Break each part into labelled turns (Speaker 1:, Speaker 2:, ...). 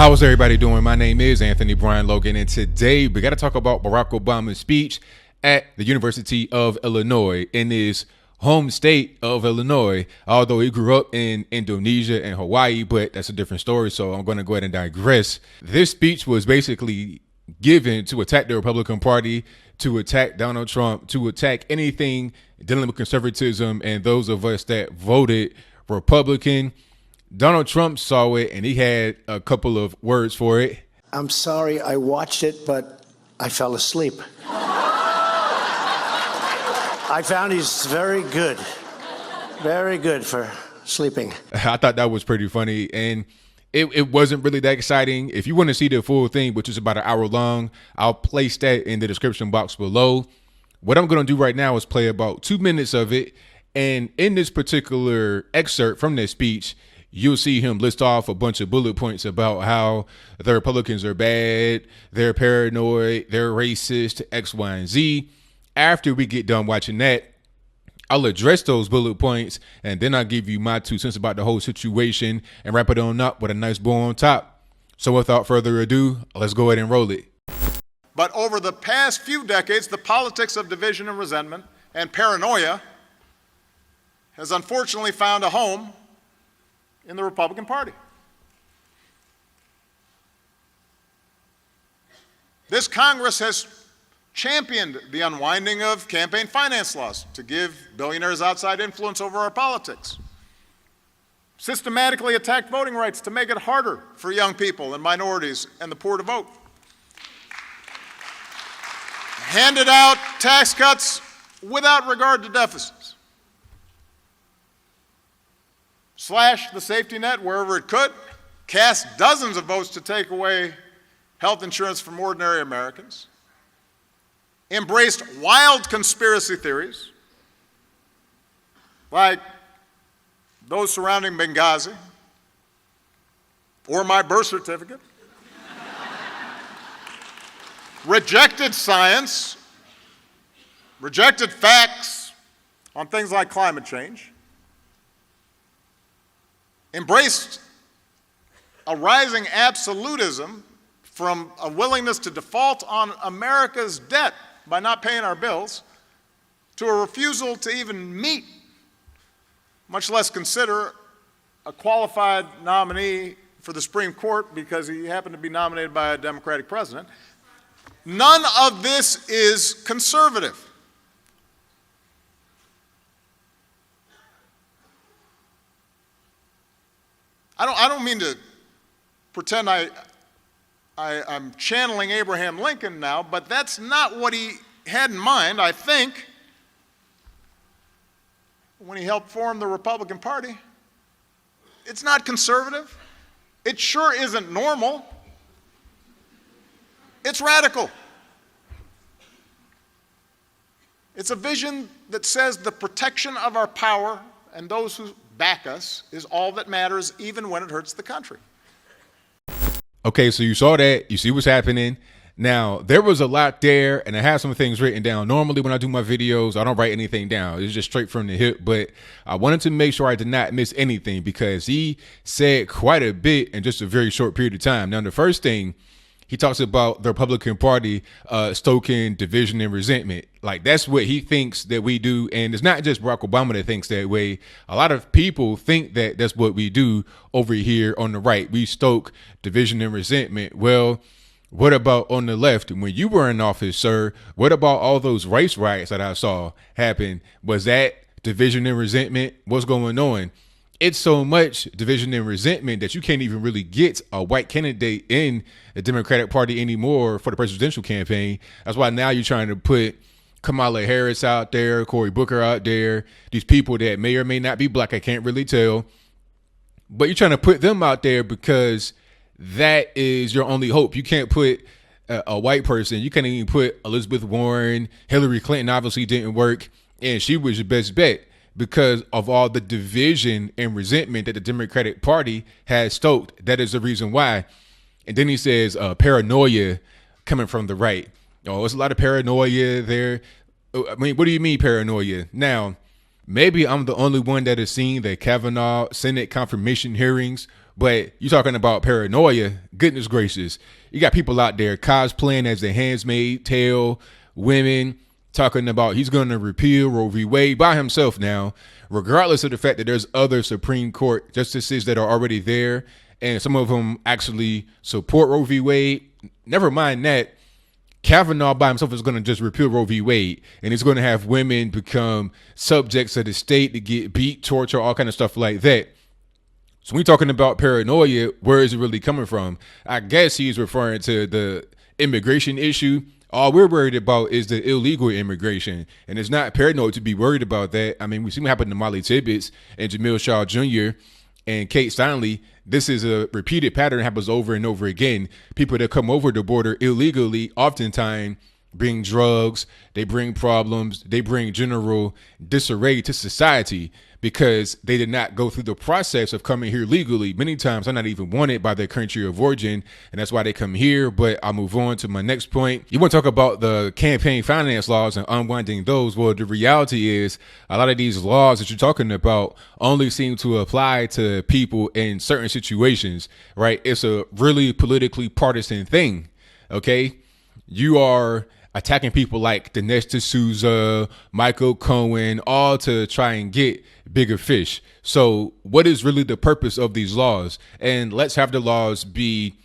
Speaker 1: How's everybody doing? My name is Anthony Brian Logan, and today we got to talk about Barack Obama's speech at the University of Illinois in his home state of Illinois, although he grew up in Indonesia and Hawaii, but that's a different story, so I'm going to go ahead and digress. This speech was basically given to attack the Republican Party, to attack Donald Trump, to attack anything dealing with conservatism and those of us that voted Republican. Donald Trump saw it, and he had a couple of words for it.
Speaker 2: I'm sorry I watched it, but I fell asleep. I found he's very good for sleeping.
Speaker 1: I thought that was pretty funny, and it wasn't really that exciting. If you want to see the full thing, which is about an hour long, I'll place that in the description box below. What I'm going to do right now is play about 2 minutes of it, and in this particular excerpt from this speech, you'll see him list off a bunch of bullet points about how the Republicans are bad, they're paranoid, they're racist, X, Y, and Z. After we get done watching that, I'll address those bullet points, and then I'll give you my 2 cents about the whole situation and wrap it on up with a nice bow on top. So without further ado, let's go ahead and roll it.
Speaker 3: But over the past few decades, the politics of division and resentment and paranoia has unfortunately found a home in the Republican Party. This Congress has championed the unwinding of campaign finance laws to give billionaires outside influence over our politics, systematically attacked voting rights to make it harder for young people and minorities and the poor to vote, handed out tax cuts without regard to deficits, slashed the safety net wherever it could, cast dozens of votes to take away health insurance from ordinary Americans, embraced wild conspiracy theories like those surrounding Benghazi or my birth certificate, rejected science, rejected facts on things like climate change, embraced a rising absolutism from a willingness to default on America's debt by not paying our bills to a refusal to even meet, much less consider, a qualified nominee for the Supreme Court because he happened to be nominated by a Democratic president. None of this is conservative. I don't mean to pretend I'm channeling Abraham Lincoln now, but that's not what he had in mind, I think, when he helped form the Republican Party. It's not conservative. It sure isn't normal. It's radical. It's a vision that says the protection of our power and those who back us is all that matters, even when it hurts the country.
Speaker 1: Okay, so you saw that. You see what's happening. Now, there was a lot there, and I have some things written down. Normally, when I do my videos, I don't write anything down. It's just straight from the hip, but I wanted to make sure I did not miss anything because he said quite a bit in just a very short period of time. Now, the first thing, he talks about the Republican Party stoking division and resentment. Like, that's what he thinks that we do. And it's not just Barack Obama that thinks that way. A lot of people think that that's what we do over here on the right. We stoke division and resentment. Well, what about on the left? When you were in office, sir, what about all those race riots that I saw happen? Was that division and resentment? What's going on? It's so much division and resentment that you can't even really get a white candidate in the Democratic Party anymore for the presidential campaign. That's why now you're trying to put Kamala Harris out there, Cory Booker out there, these people that may or may not be black, I can't really tell. But you're trying to put them out there because that is your only hope. You can't put a white person. You can't even put Elizabeth Warren. Hillary Clinton obviously didn't work, and she was your best bet because of all the division and resentment that the Democratic Party has stoked. That is the reason why. And then he says paranoia coming from the right. Oh, there's a lot of paranoia there. I mean, what do you mean paranoia? Now, maybe I'm the only one that has seen the Kavanaugh Senate confirmation hearings But you talking about paranoia, goodness gracious. You got people out there cosplaying as the Handmaid's Tale women, talking about he's going to repeal Roe v. Wade by himself now, regardless of the fact that there's other Supreme Court justices that are already there, and some of them actually support Roe v. Wade. Never mind that. Kavanaugh by himself is going to just repeal Roe v. Wade, and he's going to have women become subjects of the state to get beat, torture, all kind of stuff like that. So when we're talking about paranoia, where is it really coming from? I guess he's referring to the immigration issue. All we're worried about is the illegal immigration, and it's not paranoid to be worried about that. I mean, we see what happened to Molly Tibbetts and Jamil Shaw Jr. and Kate Steinle. This is a repeated pattern that happens over and over again. People that come over the border illegally oftentimes bring drugs, they bring problems, they bring general disarray to society because they did not go through the process of coming here legally. Many times they're not even wanted by their country of origin, and that's why they come here. But I'll move on to my next point. You want to talk about the campaign finance laws and unwinding those. Well, the reality is a lot of these laws that you're talking about only seem to apply to people in certain situations, right? It's a really politically partisan thing, okay? You are attacking people like Dinesh D'Souza, Michael Cohen, all to try and get bigger fish. So what is really the purpose of these laws? And let's have the laws be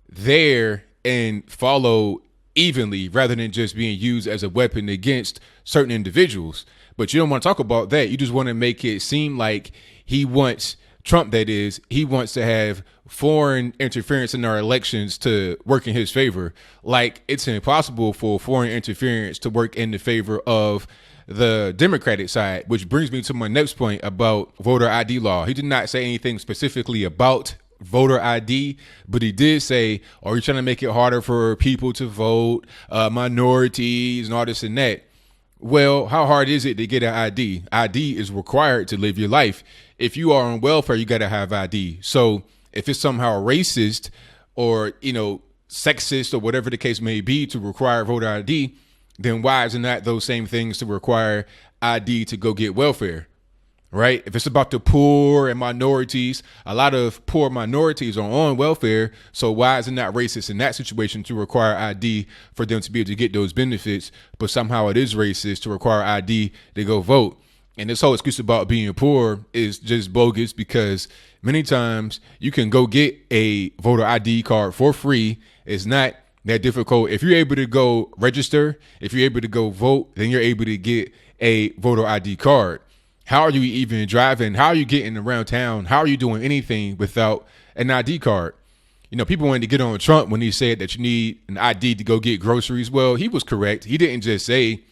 Speaker 1: there and follow evenly rather than just being used as a weapon against certain individuals. But you don't want to talk about that. You just want to make it seem like he wants, Trump that is, he wants to have foreign interference in our elections to work in his favor. Like it's impossible for foreign interference to work in the favor of the Democratic side, which brings me to my next point about voter ID law. He did not say anything specifically about voter ID, but he did say, are you trying to make it harder for people to vote, minorities and all this and that? Well, how hard is it to get an ID? ID is required to live your life. If you are on welfare, you got to have ID. So if it's somehow racist or, sexist or whatever the case may be to require voter ID, then why isn't that those same things to require ID to go get welfare, right? If it's about the poor and minorities, a lot of poor minorities are on welfare. So why isn't that racist in that situation to require ID for them to be able to get those benefits? But somehow it is racist to require ID to go vote. And this whole excuse about being poor is just bogus because many times you can go get a voter ID card for free. It's not that difficult. If you're able to go register, if you're able to go vote, then you're able to get a voter ID card. How are you even driving? How are you getting around town? How are you doing anything without an ID card? People wanted to get on Trump when he said that you need an ID to go get groceries. Well, he was correct. He didn't just say,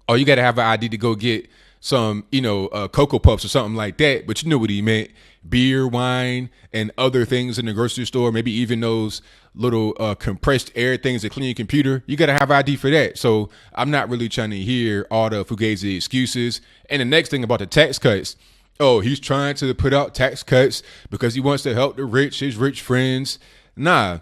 Speaker 1: oh, you got to have an ID to go get some, Cocoa Puffs or something like that. But you know what he meant. Beer, wine, and other things in the grocery store, maybe even those little compressed air things that clean your computer. You got to have ID for that. So I'm not really trying to hear all the fugazi excuses. And the next thing about the tax cuts. Oh, he's trying to put out tax cuts because he wants to help the rich, his rich friends. Nah,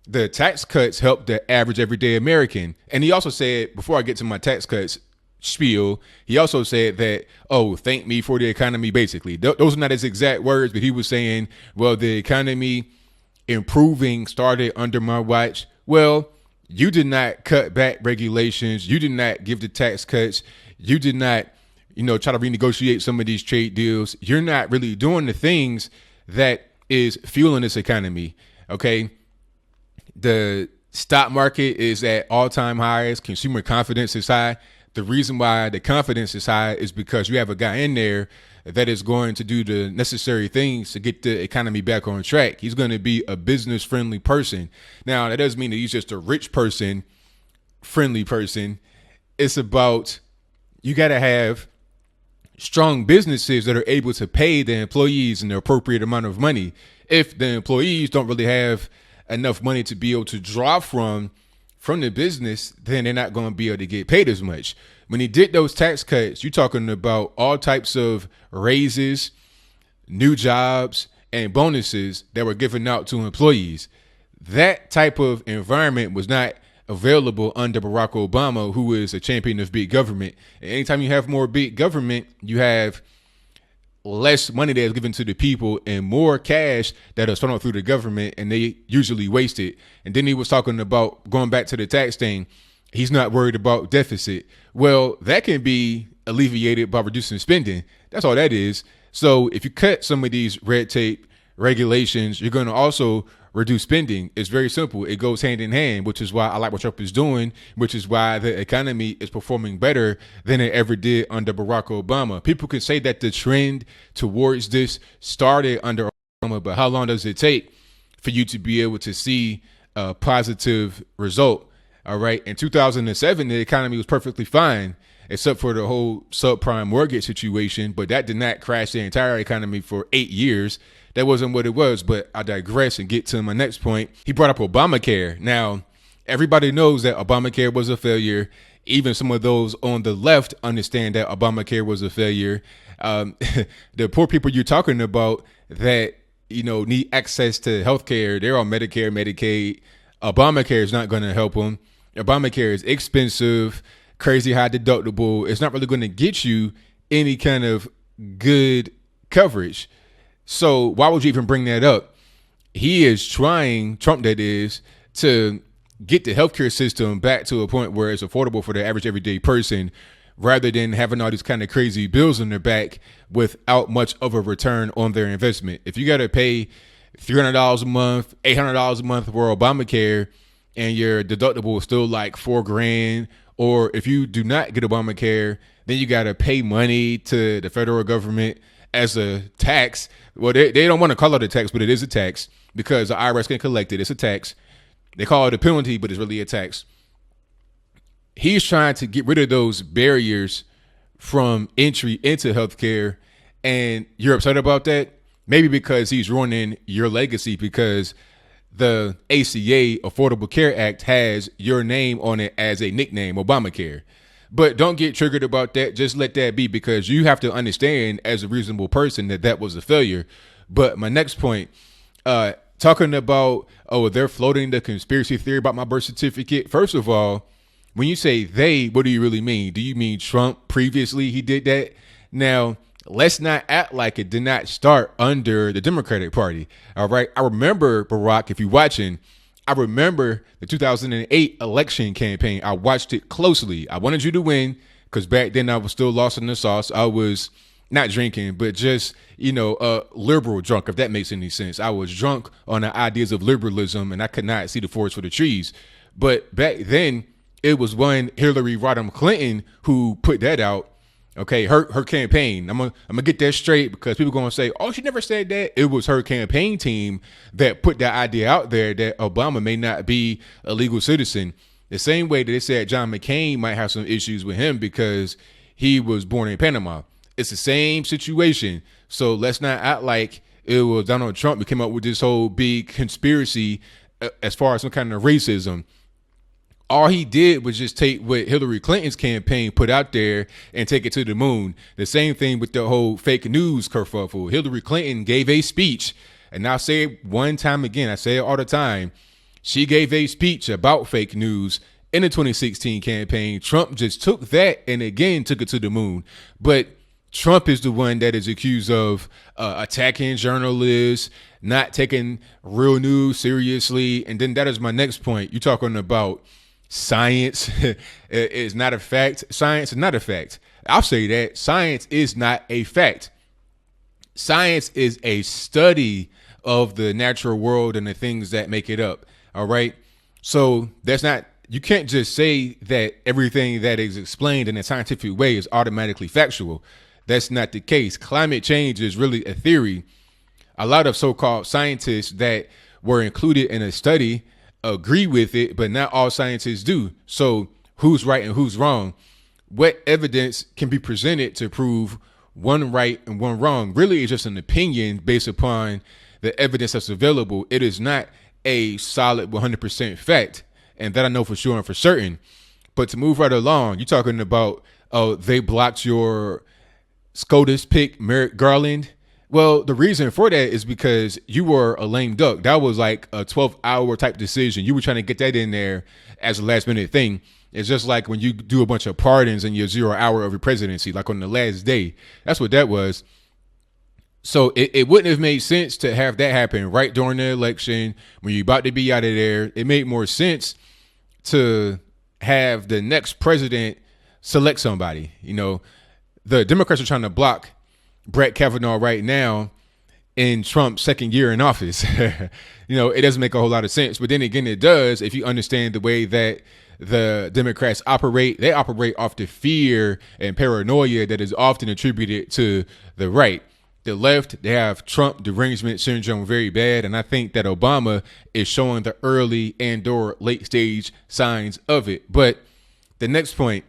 Speaker 1: the tax cuts help the average everyday American. And he also said, before I get to my tax cuts spiel, he also said that, oh, thank me for the economy, basically. Those are not his exact words, but he was saying, well, the economy improving started under my watch. Well, you did not cut back regulations. You did not give the tax cuts. You did not, try to renegotiate some of these trade deals. You're not really doing the things that is fueling this economy. Okay. The stock market is at all-time highs. Consumer confidence is high. The reason why the confidence is high is because you have a guy in there that is going to do the necessary things to get the economy back on track. He's going to be a business-friendly person. Now, that doesn't mean that he's just a rich person, friendly person. It's about you got to have strong businesses that are able to pay the employees an appropriate amount of money. If the employees don't really have enough money to be able to draw from the business, then they're not going to be able to get paid as much. When he did those tax cuts, you're talking about all types of raises, new jobs, and bonuses that were given out to employees. That type of environment was not available under Barack Obama, who is a champion of big government. And anytime you have more big government, you have less money that is given to the people and more cash that is funneled through the government, and they usually waste it. And then he was talking about going back to the tax thing. He's not worried about deficit. Well, that can be alleviated by reducing spending. That's all that is. So if you cut some of these red tape regulations, you're going to also reduce spending. It's very simple. It goes hand in hand, which is why I like what Trump is doing, which is why the economy is performing better than it ever did under Barack Obama. People can say that the trend towards this started under Obama, but how long does it take for you to be able to see a positive result? All right. In 2007, the economy was perfectly fine, except for the whole subprime mortgage situation. But that did not crash the entire economy for 8 years. That wasn't what it was. But I digress and get to my next point. He brought up Obamacare. Now, everybody knows that Obamacare was a failure. Even some of those on the left understand that Obamacare was a failure. The poor people you're talking about that, need access to health care, they're on Medicare, Medicaid. Obamacare is not going to help them. Obamacare is expensive, crazy high deductible. It's not really going to get you any kind of good coverage. So why would you even bring that up? He is trying, Trump that is, to get the healthcare system back to a point where it's affordable for the average everyday person, rather than having all these kind of crazy bills on their back without much of a return on their investment. If you got to pay $300 a month, $800 a month for Obamacare, and your deductible is still like $4,000, or if you do not get Obamacare, then you got to pay money to the federal government as a tax. Well, they don't want to call it a tax, but it is a tax because the IRS can collect it. It's a tax. They call it a penalty, but it's really a tax. He's trying to get rid of those barriers from entry into healthcare, and you're upset about that? Maybe because he's ruining your legacy, because the ACA, Affordable Care Act, has your name on it as a nickname, Obamacare. But don't get triggered about that. Just let that be, because you have to understand as a reasonable person that that was a failure. But my next point, talking about, they're floating the conspiracy theory about my birth certificate. First of all, when you say they, what do you really mean? Do you mean Trump previously he did that? Now, let's not act like it did not start under the Democratic Party. All right. I remember, Barack, if you're watching, I remember the 2008 election campaign. I watched it closely. I wanted you to win because back then I was still lost in the sauce. I was not drinking, but just, liberal drunk, if that makes any sense. I was drunk on the ideas of liberalism, and I could not see the forest for the trees. But back then, it was one Hillary Rodham Clinton who put that out. Okay, her campaign. I'm gonna get that straight, because people gonna say, "Oh, she never said that." It was her campaign team that put that idea out there that Obama may not be a legal citizen. The same way that they said John McCain might have some issues with him because he was born in Panama. It's the same situation. So let's not act like it was Donald Trump who came up with this whole big conspiracy as far as some kind of racism. All he did was just take what Hillary Clinton's campaign put out there and take it to the moon. The same thing with the whole fake news kerfuffle. Hillary Clinton gave a speech, and I'll say it one time again, I say it all the time. She gave a speech about fake news in the 2016 campaign. Trump just took that and again took it to the moon. But Trump is the one that is accused of attacking journalists, not taking real news seriously. And then that is my next point. You're talking about science is not a fact. Science is not a fact. I'll say that. Science is not a fact. Science is a study of the natural world and the things that make it up. All right. So you can't just say that everything that is explained in a scientific way is automatically factual. That's not the case. Climate change is really a theory. A lot of so-called scientists that were included in a study agree with it, but not all scientists do. So who's right and who's wrong? What evidence can be presented to prove one right and one wrong? Really, it's just an opinion based upon the evidence that's available. It is not a solid 100% fact, and that I know for sure and for certain. But to move right along, you're talking about, they blocked your SCOTUS pick, Merrick Garland. Well, the reason for that is because you were a lame duck. That was like a 12-hour type decision. You were trying to get that in there as a last-minute thing. It's just like when you do a bunch of pardons in your 0 hour of your presidency, like on the last day. That's what that was. So it wouldn't have made sense to have that happen right during the election when you're about to be out of there. It made more sense to have the next president select somebody. You know, the Democrats are trying to block Brett Kavanaugh right now in Trump's second year in office. You know, it doesn't make a whole lot of sense. But then again, it does if you understand the way that the Democrats operate. They operate off the fear and paranoia that is often attributed to the right. The left, they have Trump derangement syndrome very bad. And I think that Obama is showing the early and or late stage signs of it. But the next point,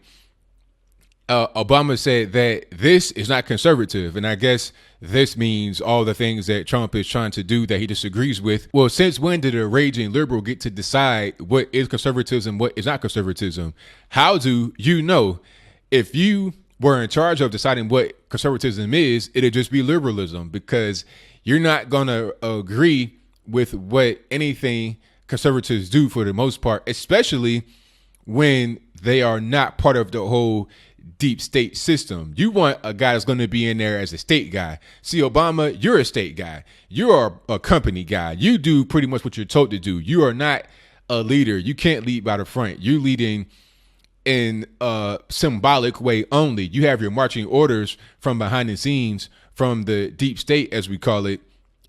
Speaker 1: Obama said that this is not conservative. And I guess this means all the things that Trump is trying to do that he disagrees with. Well, since when did a raging liberal get to decide what is conservatism, what is not conservatism? How do you know? If you were in charge of deciding what conservatism is, it'd just be liberalism, because you're not going to agree with what anything conservatives do for the most part, especially when they are not part of the whole deep state system. You want a guy that's going to be in there as a state guy. See, Obama, you're a state guy. You're a company guy. You do pretty much what you're told to do. You are not a leader. You can't lead by the front. You're leading in a symbolic way only. You have your marching orders from behind the scenes from the deep state, as we call it.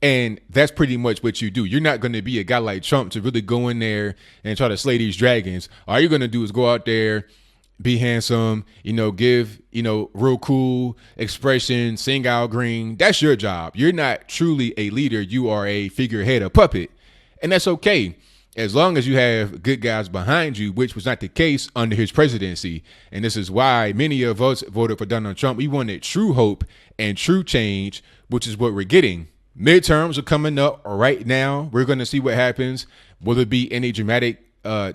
Speaker 1: And that's pretty much what you do. You're not going to be a guy like Trump to really go in there and try to slay these dragons. All you're going to do is go out there, be handsome, you know, give, you know, real cool expression, sing Al Green. That's your job. You're not truly a leader. You are a figurehead, a puppet. And that's okay, as long as you have good guys behind you, which was not the case under his presidency. And this is why many of us voted for Donald Trump. We wanted true hope and true change, which is what we're getting. Midterms are coming up right now. We're going to see what happens. Will there be any dramatic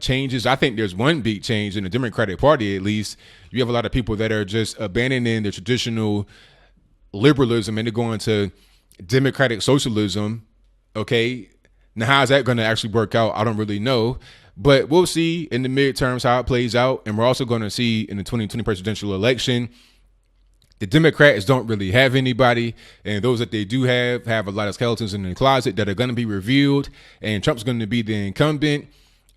Speaker 1: changes? I think there's one big change in the Democratic Party, at least. You have a lot of people that are just abandoning the traditional liberalism and they're going to democratic socialism. Okay. Now, how's that going to actually work out? I don't really know, but we'll see in the midterms how it plays out. And we're also going to see in the 2020 presidential election, the Democrats don't really have anybody. And those that they do have a lot of skeletons in the closet that are going to be revealed. And Trump's going to be the incumbent.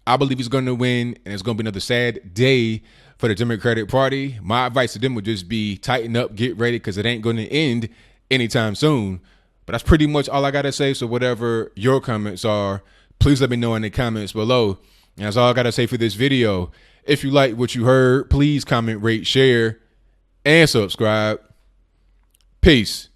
Speaker 1: I believe he's going to win. And it's going to be another sad day for the Democratic Party. My advice to them would just be tighten up, get ready, because it ain't going to end anytime soon. But that's pretty much all I got to say. So whatever your comments are, please let me know in the comments below. And that's all I got to say for this video. If you like what you heard, please comment, rate, share, and subscribe. Peace.